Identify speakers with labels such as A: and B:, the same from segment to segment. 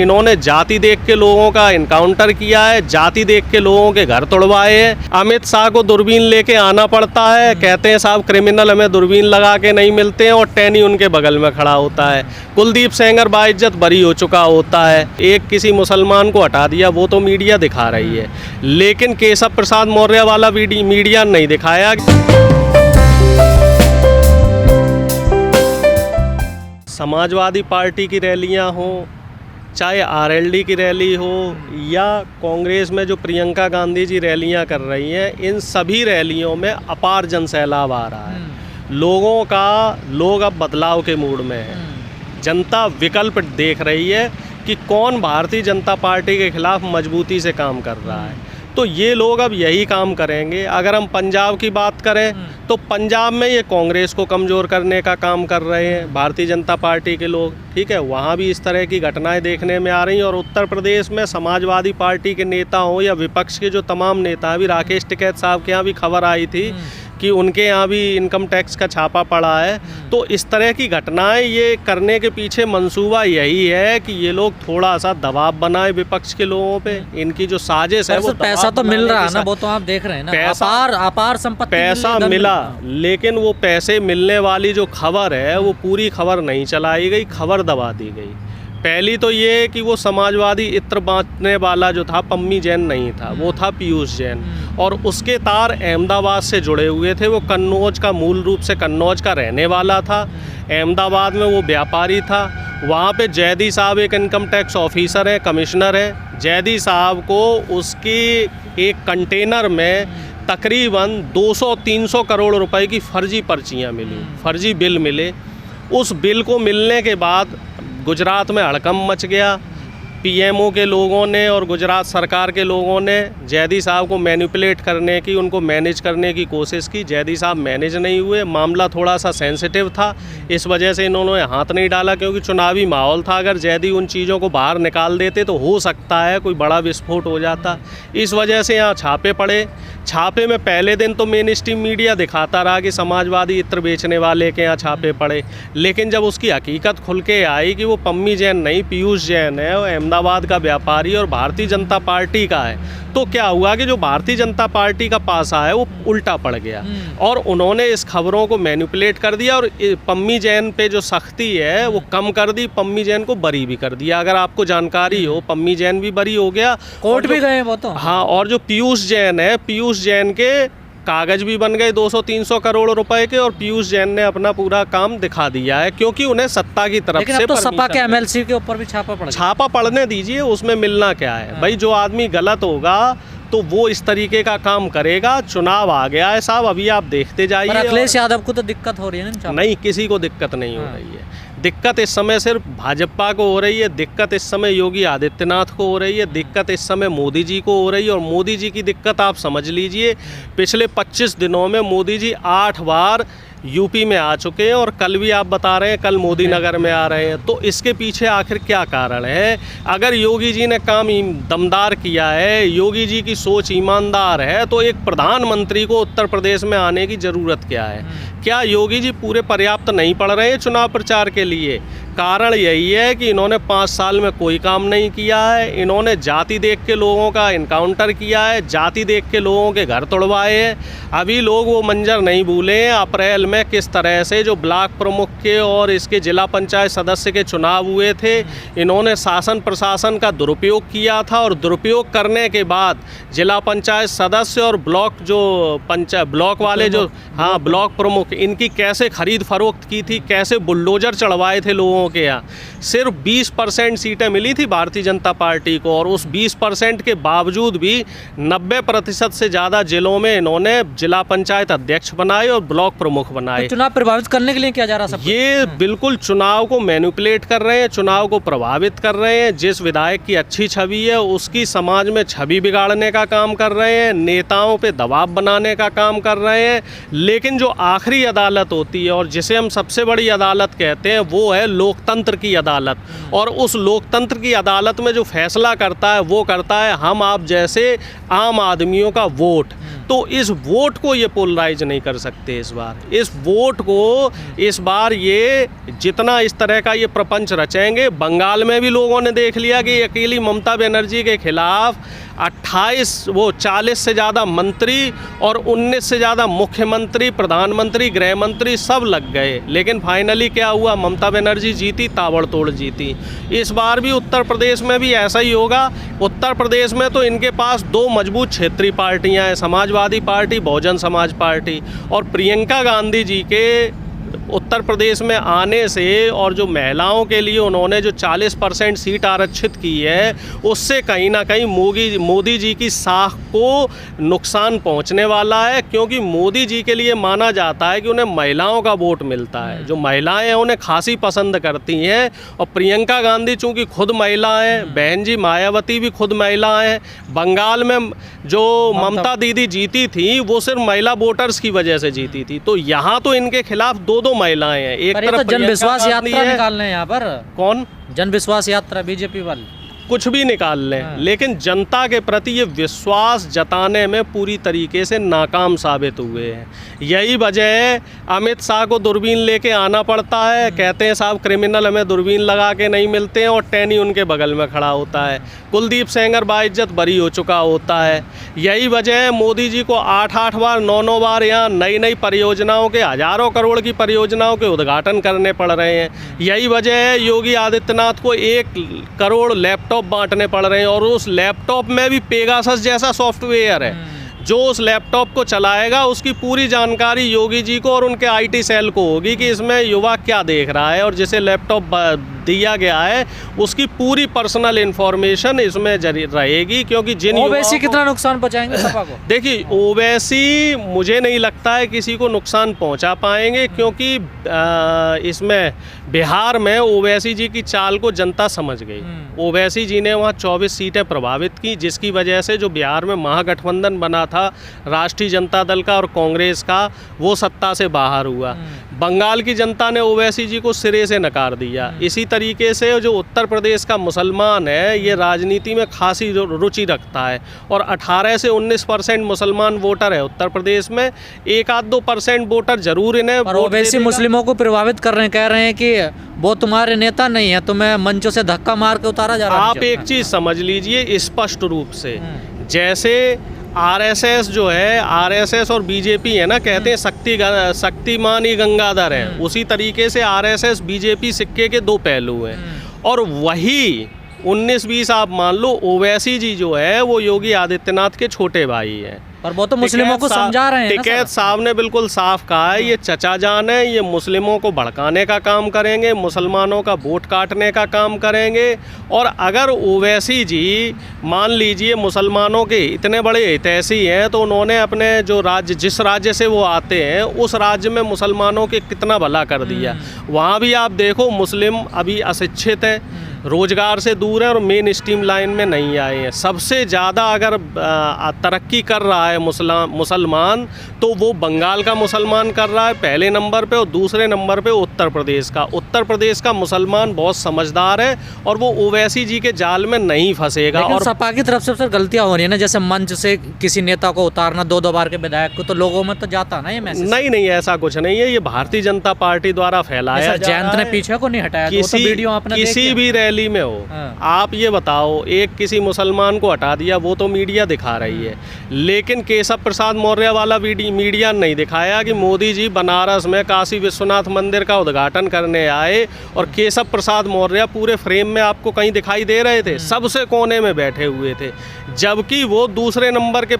A: इन्होंने जाति देख के लोगों का इनकाउंटर किया है, जाति देख के लोगों के घर तोड़वाए हैं। अमित शाह को दूरबीन लेके आना पड़ता है, कहते हैं साहब क्रिमिनल हमें दूरबीन लगा के नहीं मिलते हैं, और टैनी उनके बगल में खड़ा होता है। कुलदीप सेंगर बाइज्जत बरी हो चुका होता है, एक किसी मुसलमान को हटा दिया, वो तो मीडिया दिखा रही है, लेकिन केशव प्रसाद मौर्य वाला मीडिया नहीं दिखाया। समाजवादी पार्टी की रैलियां हो, चाहे आरएलडी की रैली हो, या कांग्रेस में जो प्रियंका गांधी जी रैलियां कर रही हैं, इन सभी रैलियों में अपार जनसैलाब आ रहा है। लोग अब बदलाव के मूड में है। जनता विकल्प देख रही है कि कौन भारतीय जनता पार्टी के खिलाफ मजबूती से काम कर रहा है, तो ये लोग अब यही काम करेंगे। अगर हम पंजाब की बात करें तो पंजाब में ये कांग्रेस को कमज़ोर करने का काम कर रहे हैं भारतीय जनता पार्टी के लोग, ठीक है, वहाँ भी इस तरह की घटनाएं देखने में आ रही हैं। और उत्तर प्रदेश में समाजवादी पार्टी के नेता हों या विपक्ष के जो तमाम नेता, अभी राकेश टिकैत साहब के यहाँ भी खबर आई थी कि उनके यहाँ भी इनकम टैक्स का छापा पड़ा है। तो इस तरह की घटनाएं ये करने के पीछे मंसूबा यही है कि ये लोग थोड़ा सा दबाव बनाए विपक्ष के लोगों पे। इनकी जो साजिश है वो
B: पैसा तो मिल रहा है ना, वो तो आप देख रहे हैं ना, अपार संपत्ति, पैसा
A: मिला, लेकिन वो पैसे मिलने वाली जो खबर है वो पूरी खबर नहीं चलाई गई, खबर दबा दी गई। पहली तो ये कि वो समाजवादी इत्र बांटने वाला जो था पम्मी जैन नहीं था, वो था पीयूष जैन, और उसके तार अहमदाबाद से जुड़े हुए थे। वो कन्नौज का, मूल रूप से कन्नौज का रहने वाला था, अहमदाबाद में वो व्यापारी था। वहाँ पे जैदी साहब एक इनकम टैक्स ऑफिसर है, कमिश्नर है। जैदी साहब को उसकी एक कंटेनर में तकरीबन 200-300 करोड़ रुपए की फर्जी पर्चियाँ मिली, फर्जी बिल मिले। उस बिल को मिलने के बाद गुजरात में हड़कंप मच गया। पीएमओ के लोगों ने और गुजरात सरकार के लोगों ने जैदी साहब को मैनिपुलेट करने की, उनको मैनेज करने की कोशिश की। जैदी साहब मैनेज नहीं हुए, मामला थोड़ा सा सेंसिटिव था, इस वजह से इन्होंने हाथ नहीं डाला, क्योंकि चुनावी माहौल था। अगर जैदी उन चीज़ों को बाहर निकाल देते तो हो सकता है कोई बड़ा विस्फोट हो जाता। इस वजह से यहाँ छापे पड़े। छापे में पहले दिन तो मेन स्ट्रीम मीडिया दिखाता रहा कि समाजवादी इत्र बेचने वाले के यहाँ छापे पड़े, लेकिन जब उसकी हकीकत खुल के आई कि वो पम्मी जैन नहीं, पीयूष जैन है, वो अहमदाबाद का व्यापारी और भारतीय जनता पार्टी का है, तो क्या हुआ कि जो भारतीय जनता पार्टी का पासा है वो उल्टा पड़ गया, और उन्होंने इस खबरों को मैनिपुलेट कर दिया और पम्मी जैन पे जो सख्ती है वो कम कर दी, पम्मी जैन को बरी भी कर दिया। अगर आपको जानकारी हो, पम्मी जैन भी बरी हो गया,
B: कोर्ट भी गए वो तो।
A: हाँ, और जो पीयूष जैन है, पीयूष जैन के कागज भी बन गए 200-300 करोड़ रुपए के, और पीयूष जैन ने अपना पूरा काम दिखा दिया है, क्योंकि उन्हें सत्ता की तरफ से
B: तो सपा के एमएलसी के ऊपर भी छापा
A: पड़ने दीजिए, उसमें मिलना क्या है भाई। जो आदमी गलत होगा तो वो इस तरीके का काम करेगा। चुनाव आ गया है साहब, अभी आप देखते जाइए।
B: अखिलेश यादव को तो दिक्कत हो रही है ना?
A: नहीं, किसी को दिक्कत नहीं हो रही है। दिक्कत इस समय सिर्फ भाजपा को हो रही है, दिक्कत इस समय योगी आदित्यनाथ को हो रही है, दिक्कत इस समय मोदी जी को हो रही है। और मोदी जी की दिक्कत आप समझ लीजिए, पिछले 25 दिनों में मोदी जी 8 बार यूपी में आ चुके हैं, और कल भी आप बता रहे हैं कल मोदी नगर में आ रहे हैं। तो इसके पीछे आखिर क्या कारण है? अगर योगी जी ने काम दमदार किया है, योगी जी की सोच ईमानदार है, तो एक प्रधानमंत्री को उत्तर प्रदेश में आने की ज़रूरत क्या है? क्या योगी जी पूरे पर्याप्त नहीं पड़ रहे हैं चुनाव प्रचार के लिए? कारण यही है कि इन्होंने 5 साल में कोई काम नहीं किया है। इन्होंने जाति देख के लोगों का इनकाउंटर किया है, जाति देख के लोगों के घर तोड़वाए हैं। अभी लोग वो मंजर नहीं भूले हैं अप्रैल में किस तरह से जो ब्लॉक प्रमुख के और इसके जिला पंचायत सदस्य के चुनाव हुए थे। इन्होंने शासन प्रशासन का दुरुपयोग किया था, और दुरुपयोग करने के बाद जिला पंचायत सदस्य और ब्लॉक वाले जो ब्लॉक प्रमुख, इनकी कैसे खरीद फरोख्त की थी, कैसे बुलडोजर चढ़वाए थे लोगों के यहाँ। सिर्फ 20% सीटें मिली थी भारतीय जनता पार्टी को, और उस 20% के बावजूद भी 90% से ज़्यादा जिलों में इन्होंने जिला पंचायत अध्यक्ष बनाए और ब्लॉक प्रमुख बनाए।
B: तो चुनाव प्रभावित करने के लिए क्या जा रहा है?
A: ये बिल्कुल चुनाव को मैनिपुलेट कर रहे हैं, चुनाव को प्रभावित कर रहे हैं। जिस विधायक की अच्छी छवि है उसकी समाज में छवि बिगाड़ने का काम कर रहे हैं, नेताओं पे दबाव बनाने का काम कर रहे हैं। लेकिन जो आखिरी अदालत होती है और जिसे हम सबसे बड़ी अदालत कहते हैं, वो है लोकतंत्र की अदालत। और उस लोकतंत्र की अदालत में जो फैसला करता है वो करता है हम आप जैसे आम आदमियों का वोट। तो इस वोट को ये पोलराइज नहीं कर सकते इस बार। इस वोट को इस बार ये जितना इस तरह का ये प्रपंच रचेंगे, बंगाल में भी लोगों ने देख लिया कि अकेली ममता बनर्जी के खिलाफ 40 से ज़्यादा मंत्री और 19 से ज़्यादा मुख्यमंत्री, प्रधानमंत्री, गृह मंत्री सब लग गए, लेकिन फाइनली क्या हुआ, ममता बनर्जी जीती, ताबड़तोड़ जीती। इस बार भी उत्तर प्रदेश में भी ऐसा ही होगा। उत्तर प्रदेश में तो इनके पास 2 मजबूत क्षेत्रीय पार्टियां हैं, समाजवादी पार्टी, बहुजन समाज पार्टी, और प्रियंका गांधी जी के उत्तर प्रदेश में आने से और जो महिलाओं के लिए उन्होंने जो 40% सीट आरक्षित की है, उससे कहीं ना कहीं मोदी जी की साख को नुकसान पहुंचने वाला है, क्योंकि मोदी जी के लिए माना जाता है कि उन्हें महिलाओं का वोट मिलता है। जो महिलाएं हैं उन्हें खासी पसंद करती हैं, और प्रियंका गांधी चूँकि खुद महिला हैं, बहन जी मायावती भी खुद महिला हैं। बंगाल में जो ममता दीदी जीती थी वो सिर्फ महिला वोटर्स की वजह से जीती थी। तो यहाँ तो इनके खिलाफ 2 महिलाएं हैं। एक तरफ
B: जन विश्वास यात्रा निकालने हैं यहाँ पर।
A: कौन?
B: जन विश्वास यात्रा बीजेपी वाले
A: कुछ भी निकाल लें, लेकिन जनता के प्रति ये विश्वास जताने में पूरी तरीके से नाकाम साबित हुए हैं। यही वजह है अमित शाह को दूरबीन लेके आना पड़ता है। कहते हैं साहब क्रिमिनल हमें दूरबीन लगा के नहीं मिलते हैं, और टैनी उनके बगल में खड़ा होता है। कुलदीप सेंगर बाइज्जत बरी हो चुका होता है। यही वजह है मोदी जी को 8 बार 9 बार यहाँ नई परियोजनाओं के, हज़ारों करोड़ की परियोजनाओं के उद्घाटन करने पड़ रहे हैं। यही वजह है योगी आदित्यनाथ को 1 करोड़ लैपटॉप बांटने पड़ रहे हैं, और उस लैपटॉप में भी पेगासस जैसा सॉफ्टवेयर है। जो उस लैपटॉप को चलाएगा उसकी पूरी जानकारी योगी जी को और उनके IT सेल को होगी कि इसमें युवा क्या देख रहा है, और जिसे लैपटॉप दिया गया है उसकी पूरी पर्सनल इंफॉर्मेशन इसमें रहेगी। क्योंकि जिन
B: ओवैसी कितना नुकसान पहुंचाएंगे सपा को?
A: देखिए, ओवैसी मुझे नहीं लगता है किसी को नुकसान पहुंचा पाएंगे, क्योंकि इसमें बिहार में ओवैसी जी की चाल को जनता समझ गई। ओवैसी जी ने वहाँ 24 सीटें प्रभावित की, जिसकी वजह से जो बिहार में महागठबंधन बना था राष्ट्रीय जनता दल का और कांग्रेस का, वो सत्ता से बाहर हुआ। बंगाल की जनता ने ओवैसी जी को सिरे से नकार दिया। इसी तरीके से जो उत्तर प्रदेश का मुसलमान है, ये राजनीति में खासी रुचि रखता है, और 18 से 19% मुसलमान वोटर है उत्तर प्रदेश में। 1-2% वोटर जरूर इन्हें
B: ओवैसी मुस्लिमों को प्रभावित कर रहे हैं, कह रहे हैं कि वो तुम्हारे नेता नहीं है, तुम्हें मंचों से धक्का मार के उतारा जा रहा है।
A: आप एक चीज़ समझ लीजिए स्पष्ट रूप से, जैसे RSS जो है, RSS और BJP है ना, कहते हैं शक्तिमान ही गंगाधर है, उसी तरीके से RSS BJP सिक्के के 2 पहलू हैं। और वही 19-20 आप मान लो, ओवैसी जी जो है वो योगी आदित्यनाथ के छोटे भाई हैं।
B: पर वो तो मुस्लिमों को समझा रहे हैं।
A: टिकैत साहब ने बिल्कुल साफ कहा है, ये चचा जान है, ये मुस्लिमों को भड़काने का काम करेंगे, मुसलमानों का वोट काटने का काम करेंगे। और अगर ओवैसी जी मान लीजिए मुसलमानों के इतने बड़े हितैषी हैं, तो उन्होंने अपने जो राज्य, जिस राज्य से वो आते हैं, उस राज्य में मुसलमानों के कितना भला कर दिया। वहाँ भी आप देखो मुस्लिम अभी अशिक्षित हैं, रोजगार से दूर है और मेन स्ट्रीम लाइन में नहीं आए हैं। सबसे ज़्यादा अगर तरक्की कर रहा है मुसलमान, तो वो बंगाल का मुसलमान कर रहा है पहले नंबर पे, और दूसरे नंबर पे उत्तर प्रदेश का। उत्तर प्रदेश का मुसलमान बहुत समझदार है और वो ओवैसी जी के जाल में नहीं फंसेगा। और
B: सपा की तरफ से सर गलतियां हो रही है ना, जैसे मंच से किसी नेता को उतारना 2 बार के विधायक को, तो लोगों में तो जाता ना ये मैसेज।
A: नहीं, ऐसा कुछ नहीं है, ये भारतीय जनता पार्टी द्वारा फैलाया।
B: जयंत ने पीछे को नहीं हटाया,
A: किसी भी रैली में हो। आप ये बताओ, एक किसी मुसलमान को हटा दिया, वो तो मीडिया दिखा रही है, लेकिन केशव प्रसाद मौर्य वाला मीडिया नहीं दिखाया कि मोदी जी बनारस में काशी विश्वनाथ मंदिर का उद्घाटन करने आए और केशव प्रसाद मौर्य पूरे फ्रेम में आपको कहीं दिखाई दे रहे थे, सबसे कोने में बैठे हुए थे, जबकि वो दूसरे नंबर के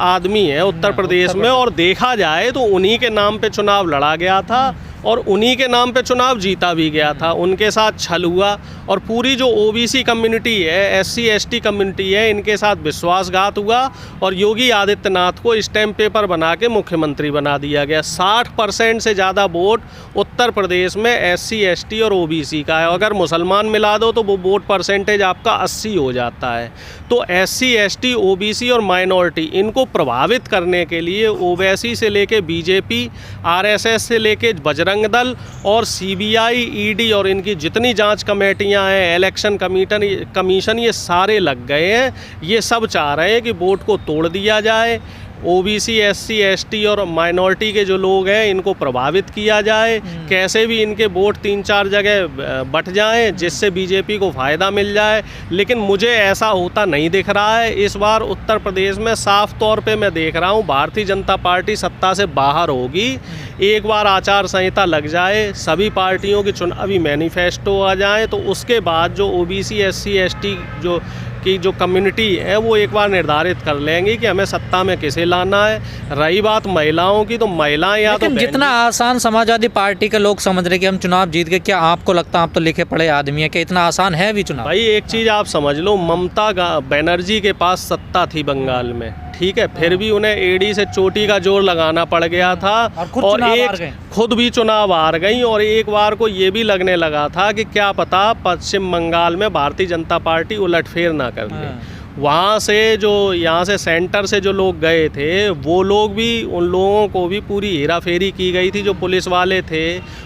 A: आदमी हैं उत्तर प्रदेश में। और देखा जाए तो उन्हीं के नाम पे चुनाव लड़ा गया था और उन्हीं के नाम पे चुनाव जीता भी गया था। उनके साथ छल हुआ और पूरी जो OBC कम्युनिटी है, SC ST कम्युनिटी है, इनके साथ विश्वासघात हुआ और योगी आदित्यनाथ को स्टैम्प पेपर बना के मुख्यमंत्री बना दिया गया। 60% से ज़्यादा वोट उत्तर प्रदेश में SC ST और OBC का है। अगर मुसलमान मिला दो तो वो वोट परसेंटेज आपका 80 हो जाता है। तो SC ST OBC और माइनॉरिटी, इनको प्रभावित करने के लिए ओवैसी से लेके BJP, RSS से लेके बजरंग दल और CBI, ED और इनकी जितनी जांच कमेटियां हैं, इलेक्शन कमीशन, ये सारे लग गए हैं। ये सब चाह रहे हैं कि वोट को तोड़ दिया जाए। ओबीसी, एससी, एसटी और माइनॉरिटी के जो लोग हैं इनको प्रभावित किया जाए, कैसे भी इनके वोट 3-4 जगह बट जाएं जिससे बीजेपी को फ़ायदा मिल जाए। लेकिन मुझे ऐसा होता नहीं दिख रहा है। इस बार उत्तर प्रदेश में साफ तौर पे मैं देख रहा हूँ भारतीय जनता पार्टी सत्ता से बाहर होगी। एक बार आचार संहिता लग जाए, सभी पार्टियों के चुनावी मैनिफेस्टो आ जाएँ, तो उसके बाद जो ओबीसी, एससी, एसटी जो कम्युनिटी है वो एक बार निर्धारित कर लेंगे कि हमें सत्ता में किसे लाना है। रही बात महिलाओं की, तो महिलाएं या तो
B: जितना आसान समाजवादी पार्टी के लोग समझ रहे कि हम चुनाव जीत गए, क्या आपको लगता है, आप तो लिखे पढ़े आदमी है, कि इतना आसान है भी चुनाव?
A: भाई एक चीज़ आप समझ लो, ममता बनर्जी के पास सत्ता थी बंगाल में, ठीक है, फिर भी उन्हें एड़ी से चोटी का जोर लगाना पड़ गया था और खुद भी चुनाव हार गई। और एक बार को ये भी लगने लगा था कि क्या पता पश्चिम बंगाल में भारतीय जनता पार्टी उलटफेर ना कर दे। वहाँ से जो यहाँ से सेंटर से जो लोग गए थे वो लोग भी, उन लोगों को भी पूरी हेरा फेरी की गई थी। जो पुलिस वाले थे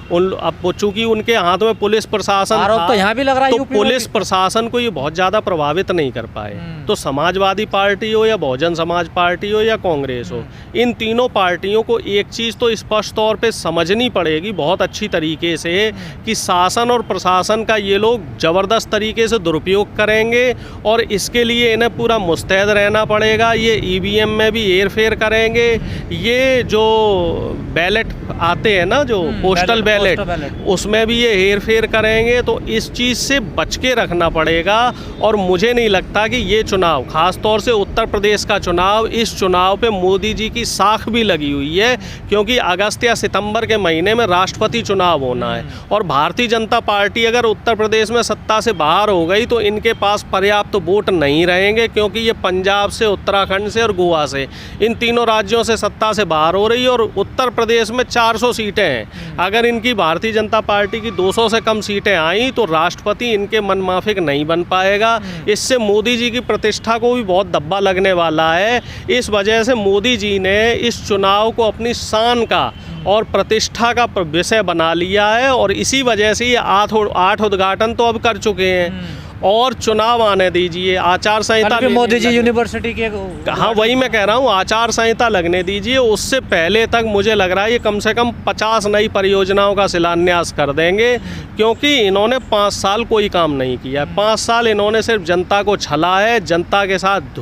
A: अब चूंकि उनके हाथ में पुलिस प्रशासन था,
B: तो यहाँ भी लग रहा है,
A: तो पुलिस प्रशासन को ये बहुत ज़्यादा प्रभावित नहीं कर पाए। तो समाजवादी पार्टी हो या बहुजन समाज पार्टी हो या कांग्रेस हो, इन तीनों पार्टियों को एक चीज़ तो स्पष्ट तौर पे समझनी पड़ेगी बहुत अच्छी तरीके से कि शासन और प्रशासन का ये लोग ज़बरदस्त तरीके से दुरुपयोग करेंगे और इसके लिए इन्हें पूरा मुस्तैद रहना पड़ेगा। ये ईवीएम में भी हेर फेर करेंगे, ये जो बैलेट आते हैं ना, जो पोस्टल बैलेट, उसमें भी ये हेर फेर करेंगे। तो इस चीज़ से बच के रखना पड़ेगा। और मुझे नहीं लगता कि ये चुनाव, ख़ास तौर से उत्तर प्रदेश का चुनाव, इस चुनाव पे मोदी जी की साख भी लगी हुई है, क्योंकि अगस्त या सितंबर के महीने में राष्ट्रपति चुनाव होना है। और भारतीय जनता पार्टी अगर उत्तर प्रदेश में सत्ता से बाहर हो गई तो इनके पास पर्याप्त वोट नहीं रहेंगे, क्योंकि ये पंजाब से, उत्तराखंड से और गोवा से, इन तीनों राज्यों से सत्ता से बाहर हो रही है। और उत्तर प्रदेश में 400 सीटें हैं। अगर इनकी भारतीय जनता पार्टी की 200 से कम सीटें आई तो राष्ट्रपति इनके मनमाफिक नहीं बन पाएगा। इससे मोदी जी की प्रतिष्ठा को भी बहुत धब्बा लगने वाला है। इस वजह से मोदी जी ने इस चुनाव को अपनी शान का और प्रतिष्ठा का विषय बना लिया है। और इसी वजह से ये 8 उद्घाटन तो अब कर चुके हैं। और चुनाव आने दीजिए, आचार संहिता
B: मोदी जी यूनिवर्सिटी के,
A: हाँ वही मैं कह रहा हूँ, आचार संहिता लगने दीजिए। उससे पहले तक मुझे लग रहा है ये कम से कम 50 नई परियोजनाओं का शिलान्यास कर देंगे, क्योंकि इन्होंने 5 साल कोई काम नहीं किया। 5 साल इन्होंने सिर्फ जनता को छला है, जनता के साथ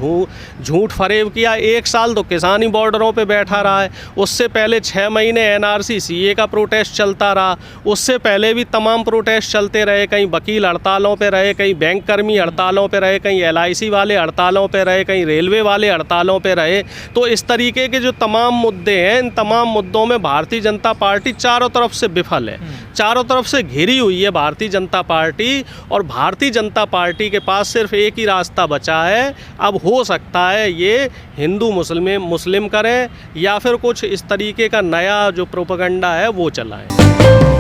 A: झूठ फरेब किया। 1 साल तो किसानी बॉर्डरों पे बैठा रहा है। उससे पहले 6 महीने NRC CA का प्रोटेस्ट चलता रहा। उससे पहले भी तमाम प्रोटेस्ट चलते रहे, कहीं वकील हड़तालों पे रहे, कहीं बैंक कर्मी हड़तालों पे रहे, कहीं LIC वाले हड़तालों पे रहे, कहीं रेलवे वाले हड़तालों पे रहे। तो इस तरीके के जो तमाम मुद्दे हैं, इन तमाम मुद्दों में भारतीय जनता पार्टी चारों तरफ से विफल है, चारों तरफ से घिरी हुई है भारतीय जनता पार्टी। और भारतीय जनता पार्टी के पास सिर्फ एक ही रास्ता बचा है। अब हो सकता है ये हिंदू मुस्लिम करें या फिर कुछ इस तरीके का नया जो प्रोपेगेंडा है वो चलाएं।